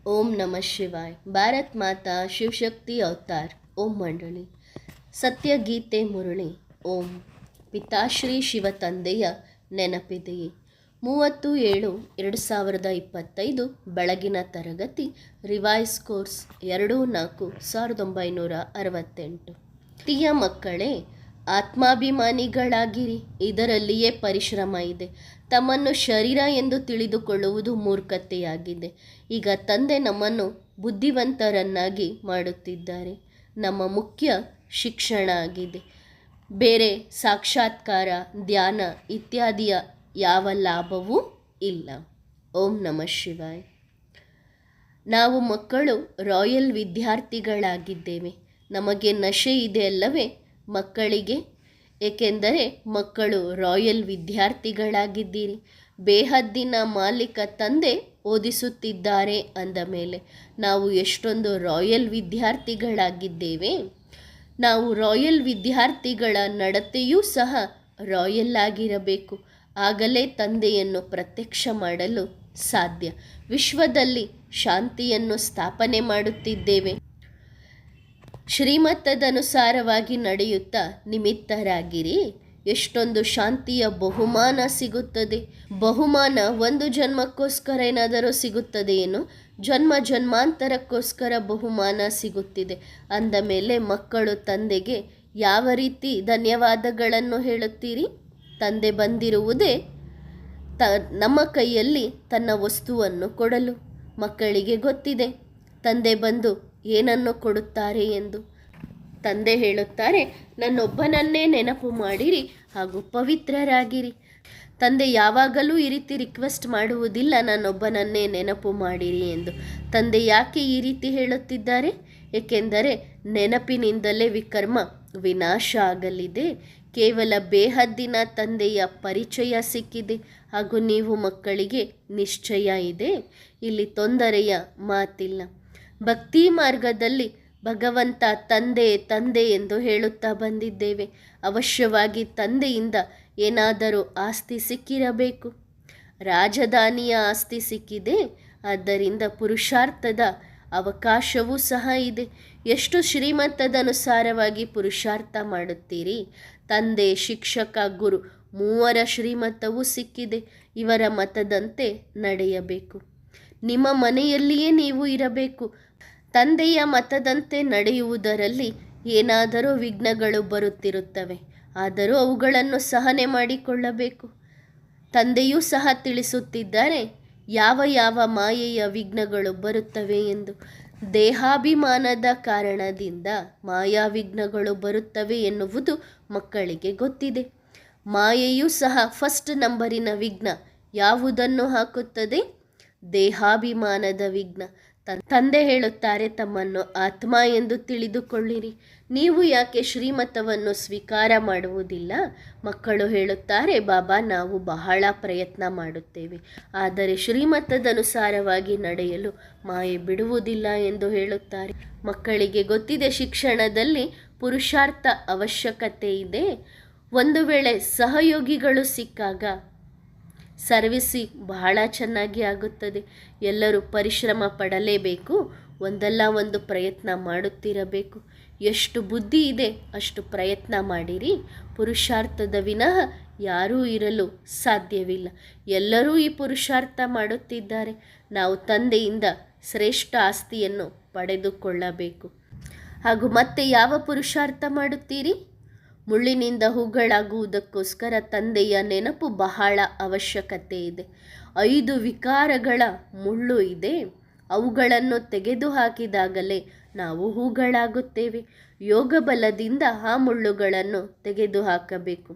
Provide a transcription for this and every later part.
ಓಂ ನಮಃ ಶಿವಾಯ್. ಭಾರತ್ ಮಾತಾ ಶಿವಶಕ್ತಿ ಅವತಾರ್. ಓಂ ಮಂಡಳಿ ಸತ್ಯಗೀತೆ ಮುರಳಿ. ಓಂ ಪಿತಾಶ್ರೀ ಶಿವ ತಂದೆಯ ನೆನಪಿದೆಯೇ. 30/7/2025 ಬೆಳಗಿನ ತರಗತಿ. Revise course 2/4/1968. ಪ್ರಿಯ ಮಕ್ಕಳೇ, ಆತ್ಮಾಭಿಮಾನಿಗಳಾಗಿರಿ. ಇದರಲ್ಲಿಯೇ ಪರಿಶ್ರಮ ಇದೆ. ತಮ್ಮನ್ನು ಶರೀರ ಎಂದು ತಿಳಿದುಕೊಳ್ಳುವುದು ಮೂರ್ಖತೆಯಾಗಿದೆ. ಈಗ ತಂದೆ ನಮ್ಮನ್ನು ಬುದ್ಧಿವಂತರನ್ನಾಗಿ ಮಾಡುತ್ತಿದ್ದಾರೆ. ನಮ್ಮ ಮುಖ್ಯ ಶಿಕ್ಷಣ ಆಗಿದೆ. ಬೇರೆ ಸಾಕ್ಷಾತ್ಕಾರ, ಧ್ಯಾನ ಇತ್ಯಾದಿಯ ಯಾವ ಲಾಭವೂ ಇಲ್ಲ. ಓಂ ನಮಃ ಶಿವಾಯ್. ನಾವು ಮಕ್ಕಳು ರಾಯಲ್ ವಿದ್ಯಾರ್ಥಿಗಳಾಗಿದ್ದೇವೆ. ನಮಗೆ ನಶೆ ಇದೆ ಅಲ್ಲವೇ ಮಕ್ಕಳಿಗೆ? ಏಕೆಂದರೆ ಮಕ್ಕಳು ರಾಯಲ್ ವಿದ್ಯಾರ್ಥಿಗಳಾಗಿದ್ದೀರಿ. ಬೇಹದ್ದಿನ ಮಾಲೀಕ ತಂದೆ ಓದಿಸುತ್ತಿದ್ದಾರೆ ಅಂದ ಮೇಲೆ ನಾವು ಎಷ್ಟೊಂದು ರಾಯಲ್ ವಿದ್ಯಾರ್ಥಿಗಳಾಗಿದ್ದೇವೆ. ನಾವು ರಾಯಲ್ ವಿದ್ಯಾರ್ಥಿಗಳ ನಡತೆಯೂ ಸಹ ರಾಯಲ್ ಆಗಿರಬೇಕು. ಆಗಲೇ ತಂದೆಯನ್ನು ಪ್ರತ್ಯಕ್ಷ ಮಾಡಲು ಸಾಧ್ಯ. ವಿಶ್ವದಲ್ಲಿ ಶಾಂತಿಯನ್ನು ಸ್ಥಾಪನೆ ಮಾಡುತ್ತಿದ್ದೇವೆ. ಶ್ರೀಮತದನುಸಾರವಾಗಿ ನಡೆಯುತ್ತಾ ನಿಮಿತ್ತರಾಗಿರಿ. ಎಷ್ಟೊಂದು ಶಾಂತಿಯ ಬಹುಮಾನ ಸಿಗುತ್ತದೆ. ಬಹುಮಾನ ಒಂದು ಜನ್ಮಕ್ಕೋಸ್ಕರ ಏನಾದರೂ ಸಿಗುತ್ತದೆಯೇನು? ಜನ್ಮ ಜನ್ಮಾಂತರಕ್ಕೋಸ್ಕರ ಬಹುಮಾನ ಸಿಗುತ್ತಿದೆ ಅಂದ ಮೇಲೆ ಮಕ್ಕಳು ತಂದೆಗೆ ಯಾವ ರೀತಿ ಧನ್ಯವಾದಗಳನ್ನು ಹೇಳುತ್ತೀರಿ? ತಂದೆ ಬಂದಿರುವುದೇ ನಮ್ಮ ಕೈಯಲ್ಲಿ ತನ್ನ ವಸ್ತುವನ್ನು ಕೊಡಲು. ಮಕ್ಕಳಿಗೆ ಗೊತ್ತಿದೆ ತಂದೆ ಬಂದು ಏನನ್ನು ಕೊಡುತ್ತಾರೆ ಎಂದು. ತಂದೆ ಹೇಳುತ್ತಾರೆ, ನನ್ನೊಬ್ಬನನ್ನೇ ನೆನಪು ಮಾಡಿರಿ ಹಾಗೂ ಪವಿತ್ರರಾಗಿರಿ. ತಂದೆ ಯಾವಾಗಲೂ ಈ ರೀತಿ ರಿಕ್ವೆಸ್ಟ್ ಮಾಡುವುದಿಲ್ಲ, ನನ್ನೊಬ್ಬನನ್ನೇ ನೆನಪು ಮಾಡಿರಿ ಎಂದು. ತಂದೆ ಯಾಕೆ ಈ ರೀತಿ ಹೇಳುತ್ತಿದ್ದಾರೆ? ಏಕೆಂದರೆ ನೆನಪಿನಿಂದಲೇ ವಿಕರ್ಮ ವಿನಾಶ ಆಗಲಿದೆ. ಕೇವಲ ಬೇಹದ್ದಿನ ತಂದೆಯ ಪರಿಚಯ ಸಿಕ್ಕಿದೆ ಹಾಗೂ ನೀವು ಮಕ್ಕಳಿಗೆ ನಿಶ್ಚಯ ಇದೆ. ಇಲ್ಲಿ ತೊಂದರೆಯ ಮಾತಿಲ್ಲ. ಭಕ್ತಿ ಮಾರ್ಗದಲ್ಲಿ ಭಗವಂತ ತಂದೆ ತಂದೆ ಎಂದು ಹೇಳುತ್ತಾ ಬಂದಿದ್ದೇವೆ. ಅವಶ್ಯವಾಗಿ ತಂದೆಯಿಂದ ಏನಾದರೂ ಆಸ್ತಿ ಸಿಕ್ಕಿರಬೇಕು. ರಾಜಧಾನಿಯ ಆಸ್ತಿ ಸಿಕ್ಕಿದೆ. ಆದ್ದರಿಂದ ಪುರುಷಾರ್ಥದ ಅವಕಾಶವೂ ಸಹ ಇದೆ. ಎಷ್ಟು ಶ್ರೀಮತದನುಸಾರವಾಗಿ ಪುರುಷಾರ್ಥ ಮಾಡುತ್ತೀರಿ? ತಂದೆ, ಶಿಕ್ಷಕ, ಗುರು ಮೂವರ ಶ್ರೀಮತವೂ ಸಿಕ್ಕಿದೆ. ಇವರ ಮತದಂತೆ ನಡೆಯಬೇಕು. ನಿಮ್ಮ ಮನೆಯಲ್ಲಿಯೇ ನೀವು ಇರಬೇಕು. ತಂದೆಯ ಮತದಂತೆ ನಡೆಯುವುದರಲ್ಲಿ ಏನಾದರೂ ವಿಘ್ನಗಳು ಬರುತ್ತಿರುತ್ತವೆ. ಆದರೂ ಅವುಗಳನ್ನು ಸಹನೆ ಮಾಡಿಕೊಳ್ಳಬೇಕು. ತಂದೆಯೂ ಸಹ ತಿಳಿಸುತ್ತಿದ್ದಾರೆ ಯಾವ ಯಾವ ಮಾಯೆಯ ವಿಘ್ನಗಳು ಬರುತ್ತವೆ ಎಂದು. ದೇಹಾಭಿಮಾನದ ಕಾರಣದಿಂದ ಮಾಯಾ ವಿಘ್ನಗಳು ಬರುತ್ತವೆ ಎನ್ನುವುದು ಮಕ್ಕಳಿಗೆ ಗೊತ್ತಿದೆ. ಮಾಯೆಯೂ ಸಹ ಫಸ್ಟ್ ನಂಬರಿನ ವಿಘ್ನ ಯಾವುದನ್ನು ಹಾಕುತ್ತದೆ? ದೇಹಾಭಿಮಾನದ ವಿಘ್ನ. ತಂದೆ ಹೇಳುತ್ತಾರೆ, ತಮ್ಮನ್ನು ಆತ್ಮ ಎಂದು ತಿಳಿದುಕೊಳ್ಳಿರಿ. ನೀವು ಯಾಕೆ ಶ್ರೀಮತವನ್ನು ಸ್ವೀಕಾರ ಮಾಡುವುದಿಲ್ಲ? ಮಕ್ಕಳು ಹೇಳುತ್ತಾರೆ, ಬಾಬಾ ನಾವು ಬಹಳ ಪ್ರಯತ್ನ ಮಾಡುತ್ತೇವೆ, ಆದರೆ ಶ್ರೀಮತದನುಸಾರವಾಗಿ ನಡೆಯಲು ಮಾಯೆ ಬಿಡುವುದಿಲ್ಲ ಎಂದು ಹೇಳುತ್ತಾರೆ. ಮಕ್ಕಳಿಗೆ ಗೊತ್ತಿದೆ ಶಿಕ್ಷಣದಲ್ಲಿ ಪುರುಷಾರ್ಥ ಅವಶ್ಯಕತೆ ಇದೆ. ಒಂದು ವೇಳೆ ಸಹಯೋಗಿಗಳು ಸಿಕ್ಕಾಗ ಸರ್ವಿಸಿಂಗ್ ಬಹಳ ಚೆನ್ನಾಗಿ ಆಗುತ್ತದೆ. ಎಲ್ಲರೂ ಪರಿಶ್ರಮ ಪಡಲೇಬೇಕು. ಒಂದಲ್ಲ ಒಂದು ಪ್ರಯತ್ನ ಮಾಡುತ್ತಿರಬೇಕು. ಎಷ್ಟು ಬುದ್ಧಿ ಇದೆ ಅಷ್ಟು ಪ್ರಯತ್ನ ಮಾಡಿರಿ. ಪುರುಷಾರ್ಥದ ವಿನಃ ಯಾರೂ ಇರಲು ಸಾಧ್ಯವಿಲ್ಲ. ಎಲ್ಲರೂ ಈ ಪುರುಷಾರ್ಥ ಮಾಡುತ್ತಿದ್ದಾರೆ. ನಾವು ತಂದೆಯಿಂದ ಶ್ರೇಷ್ಠ ಆಸ್ತಿಯನ್ನು ಪಡೆದುಕೊಳ್ಳಬೇಕು. ಹಾಗೂ ಮತ್ತೆ ಯಾವ ಪುರುಷಾರ್ಥ ಮಾಡುತ್ತೀರಿ? ಮುಳ್ಳಿನಿಂದ ಹೂಗಳಾಗುವುದಕ್ಕೋಸ್ಕರ ತಂದೆಯ ನೆನಪು ಬಹಳ ಅವಶ್ಯಕತೆ ಇದೆ. 5 ವಿಕಾರಗಳ ಮುಳ್ಳು ಇದೆ. ಅವುಗಳನ್ನು ತೆಗೆದುಹಾಕಿದಾಗಲೇ ನಾವು ಹೂಗಳಾಗುತ್ತೇವೆ. ಯೋಗ ಬಲದಿಂದ ಆ ಮುಳ್ಳುಗಳನ್ನು ತೆಗೆದುಹಾಕಬೇಕು.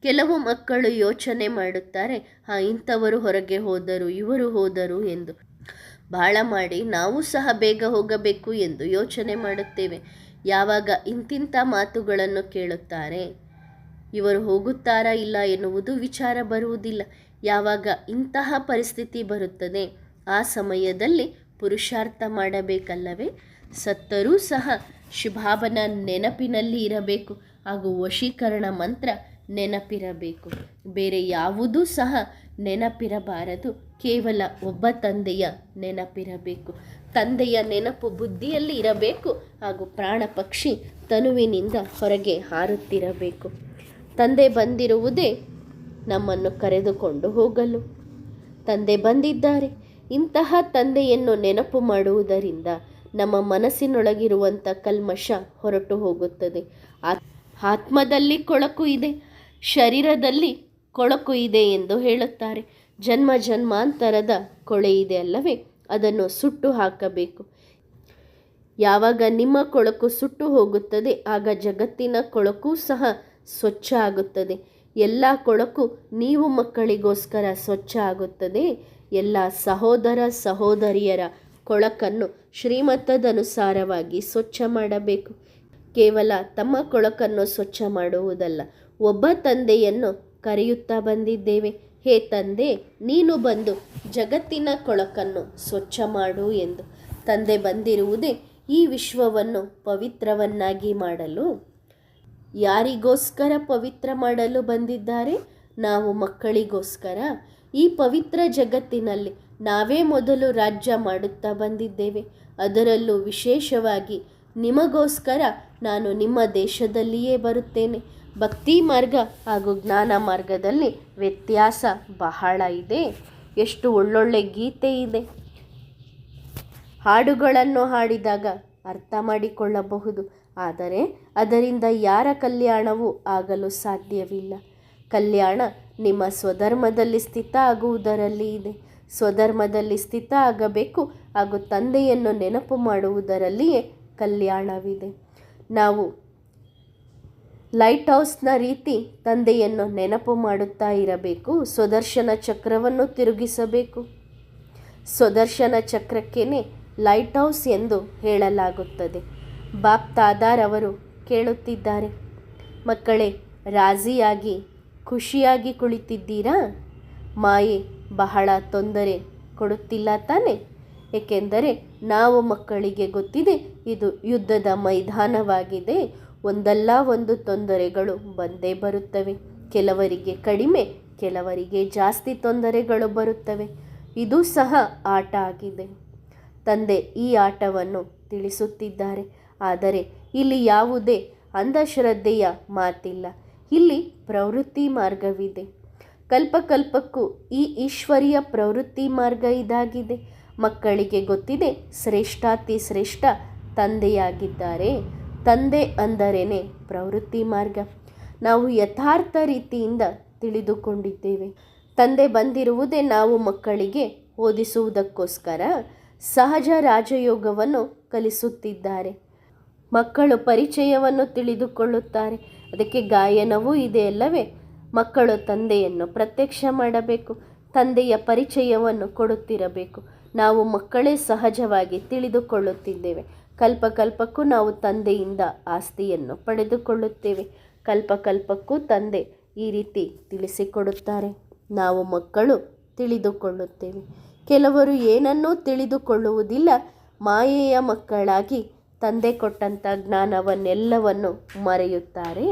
ಕೆಲವು ಮಕ್ಕಳು ಯೋಚನೆ ಮಾಡುತ್ತಾರೆ, ಇಂಥವರು ಹೊರಗೆ ಹೋದರು, ಇವರು ಹೋದರು ಎಂದು. ಬಹಳ ಮಾಡಿ ನಾವು ಸಹ ಬೇಗ ಹೋಗಬೇಕು ಎಂದು ಯೋಚನೆ ಮಾಡುತ್ತೇವೆ. ಯಾವಾಗ ಇಂತಿಂಥ ಮಾತುಗಳನ್ನು ಕೇಳುತ್ತಾರೆ, ಇವರು ಹೋಗುತ್ತಾರಾ ಇಲ್ಲ ಎನ್ನುವುದು ವಿಚಾರ ಬರುವುದಿಲ್ಲ. ಯಾವಾಗ ಇಂತಹ ಪರಿಸ್ಥಿತಿ ಬರುತ್ತದೆ ಆ ಸಮಯದಲ್ಲಿ ಪುರುಷಾರ್ಥ ಮಾಡಬೇಕಲ್ಲವೇ? ಸತ್ತರೂ ಸಹ ಶಿವಬಾಬನ ನೆನಪಿನಲ್ಲಿ ಇರಬೇಕು ಹಾಗೂ ವಶೀಕರಣ ಮಂತ್ರ ನೆನಪಿರಬೇಕು. ಬೇರೆ ಯಾವುದೂ ಸಹ ನೆನಪಿರಬಾರದು. ಕೇವಲ ಒಬ್ಬ ತಂದೆಯ ನೆನಪಿರಬೇಕು. ತಂದೆಯ ನೆನಪು ಬುದ್ಧಿಯಲ್ಲಿ ಇರಬೇಕು ಹಾಗೂ ಪ್ರಾಣ ಪಕ್ಷಿ ತನುವಿನಿಂದ ಹೊರಗೆ ಹಾರುತ್ತಿರಬೇಕು. ತಂದೆ ಬಂದಿರುವುದೇ ನಮ್ಮನ್ನು ಕರೆದುಕೊಂಡು ಹೋಗಲು. ತಂದೆ ಬಂದಿದ್ದಾರೆ. ಇಂತಹ ತಂದೆಯನ್ನು ನೆನಪು ಮಾಡುವುದರಿಂದ ನಮ್ಮ ಮನಸ್ಸಿನೊಳಗಿರುವಂಥ ಕಲ್ಮಶ ಹೊರಟು ಹೋಗುತ್ತದೆ. ಆತ್ಮದಲ್ಲಿ ಕೊಳಕು ಇದೆ, ಶರೀರದಲ್ಲಿ ಕೊಳಕು ಇದೆ ಎಂದು ಹೇಳುತ್ತಾರೆ. ಜನ್ಮ ಜನ್ಮಾಂತರದ ಕೊಳೆ ಇದೆ ಅಲ್ಲವೇ, ಅದನ್ನು ಸುಟ್ಟು ಹಾಕಬೇಕು. ಯಾವಾಗ ನಿಮ್ಮ ಕೊಳಕು ಸುಟ್ಟು ಹೋಗುತ್ತದೆ ಆಗ ಜಗತ್ತಿನ ಕೊಳಕು ಸಹ ಸ್ವಚ್ಛ ಆಗುತ್ತದೆ. ಎಲ್ಲ ಕೊಳಕು ನೀವು ಮಕ್ಕಳಿಗೋಸ್ಕರ ಸ್ವಚ್ಛ ಆಗುತ್ತದೆ. ಎಲ್ಲ ಸಹೋದರ ಸಹೋದರಿಯರ ಕೊಳಕನ್ನು ಶ್ರೀಮತದನುಸಾರವಾಗಿ ಸ್ವಚ್ಛ ಮಾಡಬೇಕು. ಕೇವಲ ತಮ್ಮ ಕೊಳಕನ್ನು ಸ್ವಚ್ಛ ಮಾಡುವುದಲ್ಲ, ಒಬ್ಬ ತಂದೆಯನ್ನು ಕರೆಯುತ್ತಾ ಬಂದಿದ್ದೇವೆ. ಹೇ ತಂದೆ, ನೀನು ಬಂದು ಜಗತ್ತಿನ ಕೊಳಕನ್ನು ಸ್ವಚ್ಛ ಮಾಡು ಎಂದು. ತಂದೆ ಬಂದಿರುವುದೇ ಈ ವಿಶ್ವವನ್ನು ಪವಿತ್ರವನ್ನಾಗಿ ಮಾಡಲು. ಯಾರಿಗೋಸ್ಕರ ಪವಿತ್ರ ಮಾಡಲು ಬಂದಿದ್ದಾರೆ? ನಾವು ಮಕ್ಕಳಿಗೋಸ್ಕರ. ಈ ಪವಿತ್ರ ಜಗತ್ತಿನಲ್ಲಿ ನಾವೇ ಮೊದಲು ರಾಜ್ಯ ಮಾಡುತ್ತಾ ಬಂದಿದ್ದೇವೆ. ಅದರಲ್ಲೂ ವಿಶೇಷವಾಗಿ ನಿಮಗೋಸ್ಕರ ನಾನು ನಿಮ್ಮ ದೇಶದಲ್ಲಿಯೇ ಬರುತ್ತೇನೆ. ಭಕ್ತಿ ಮಾರ್ಗ ಹಾಗೂ ಜ್ಞಾನ ಮಾರ್ಗದಲ್ಲಿ ವ್ಯತ್ಯಾಸ ಬಹಳ ಇದೆ. ಎಷ್ಟು ಒಳ್ಳೊಳ್ಳೆ ಗೀತೆ ಇದೆ. ಹಾಡುಗಳನ್ನು ಹಾಡಿದಾಗ ಅರ್ಥ ಮಾಡಿಕೊಳ್ಳಬಹುದು, ಆದರೆ ಅದರಿಂದ ಯಾರ ಕಲ್ಯಾಣವೂ ಆಗಲು ಸಾಧ್ಯವಿಲ್ಲ. ಕಲ್ಯಾಣ ನಿಮ್ಮ ಸ್ವಧರ್ಮದಲ್ಲಿ ಸ್ಥಿತ ಆಗುವುದರಲ್ಲಿ ಇದೆ. ಸ್ವಧರ್ಮದಲ್ಲಿ ಸ್ಥಿತ ಆಗಬೇಕು ಹಾಗೂ ತಂದೆಯನ್ನು ನೆನಪು ಮಾಡುವುದರಲ್ಲಿಯೇ ಕಲ್ಯಾಣವಿದೆ. ನಾವು ಲೈಟ್ ಹೌಸ್ನ ರೀತಿ ತಂದೆಯನ್ನು ನೆನಪು ಮಾಡುತ್ತಾ ಇರಬೇಕು. ಸ್ವದರ್ಶನ ಚಕ್ರವನ್ನು ತಿರುಗಿಸಬೇಕು. ಸ್ವದರ್ಶನ ಚಕ್ರಕ್ಕೇನೆ ಲೈಟ್ ಹೌಸ್ ಎಂದು ಹೇಳಲಾಗುತ್ತದೆ. ಬಾಪ್ ತಾದಾರ್ ಅವರು ಕೇಳುತ್ತಿದ್ದಾರೆ, ಮಕ್ಕಳೇ, ರಾಜಿಯಾಗಿ ಖುಷಿಯಾಗಿ ಕುಳಿತಿದ್ದೀರಾ? ಮಾಯೆ ಬಹಳ ತೊಂದರೆ ಕೊಡುತ್ತಿಲ್ಲ ತಾನೆ? ಏಕೆಂದರೆ ನಾವು ಮಕ್ಕಳಿಗೆ ಗೊತ್ತಿದೆ ಇದು ಯುದ್ಧದ ಮೈದಾನವಾಗಿದೆ. ಒಂದಲ್ಲ ಒಂದು ತೊಂದರೆಗಳು ಬಂದೇ ಬರುತ್ತವೆ. ಕೆಲವರಿಗೆ ಕಡಿಮೆ, ಕೆಲವರಿಗೆ ಜಾಸ್ತಿ ತೊಂದರೆಗಳು ಬರುತ್ತವೆ. ಇದು ಸಹ ಆಟ ಆಗಿದೆ. ತಂದೆ ಈ ಆಟವನ್ನು ತಿಳಿಸುತ್ತಿದ್ದಾರೆ. ಆದರೆ ಇಲ್ಲಿ ಯಾವುದೇ ಅಂಧಶ್ರದ್ಧೆಯ ಮಾತಿಲ್ಲ. ಇಲ್ಲಿ ಪ್ರವೃತ್ತಿ ಮಾರ್ಗವಿದೆ. ಕಲ್ಪಕಲ್ಪಕ್ಕೂ ಈ ಈಶ್ವರೀಯ ಪ್ರವೃತ್ತಿ ಮಾರ್ಗ ಇದಾಗಿದೆ. ಮಕ್ಕಳಿಗೆ ಗೊತ್ತಿದೆ ಶ್ರೇಷ್ಠಾತಿ ಶ್ರೇಷ್ಠ ತಂದೆಯಾಗಿದ್ದಾರೆ. ತಂದೆ ಅಂದರೇನೆ ಪ್ರವೃತ್ತಿ ಮಾರ್ಗ. ನಾವು ಯಥಾರ್ಥ ರೀತಿಯಿಂದ ತಿಳಿದುಕೊಂಡಿದ್ದೇವೆ. ತಂದೆ ಬಂದಿರುವುದೇ ನಾವು ಮಕ್ಕಳಿಗೆ ಓದಿಸುವುದಕ್ಕೋಸ್ಕರ. ಸಹಜ ರಾಜಯೋಗವನ್ನು ಕಲಿಸುತ್ತಿದ್ದಾರೆ. ಮಕ್ಕಳು ಪರಿಚಯವನ್ನು ತಿಳಿದುಕೊಳ್ಳುತ್ತಾರೆ. ಅದಕ್ಕೆ ಗಾಯನವೂ ಇದೆ ಅಲ್ಲವೇ? ಮಕ್ಕಳು ತಂದೆಯನ್ನು ಪ್ರತ್ಯಕ್ಷ ಮಾಡಬೇಕು, ತಂದೆಯ ಪರಿಚಯವನ್ನು ಕೊಡುತ್ತಿರಬೇಕು. ನಾವು ಮಕ್ಕಳೇ ಸಹಜವಾಗಿ ತಿಳಿದುಕೊಳ್ಳುತ್ತಿದ್ದೇವೆ. ಕಲ್ಪಕಲ್ಪಕ್ಕೂ ನಾವು ತಂದೆಯಿಂದ ಆಸ್ತಿಯನ್ನು ಪಡೆದುಕೊಳ್ಳುತ್ತೇವೆ. ಕಲ್ಪಕಲ್ಪಕ್ಕೂ ತಂದೆ ಈ ರೀತಿ ತಿಳಿಸಿಕೊಡುತ್ತಾರೆ. ನಾವು ಮಕ್ಕಳು ತಿಳಿದುಕೊಳ್ಳುತ್ತೇವೆ. ಕೆಲವರು ಏನನ್ನೂ ತಿಳಿದುಕೊಳ್ಳುವುದಿಲ್ಲ. ಮಾಯೆಯ ಮಕ್ಕಳಾಗಿ ತಂದೆ ಕೊಟ್ಟಂಥ ಜ್ಞಾನವನ್ನೆಲ್ಲವನ್ನು ಮರೆಯುತ್ತಾರೆ.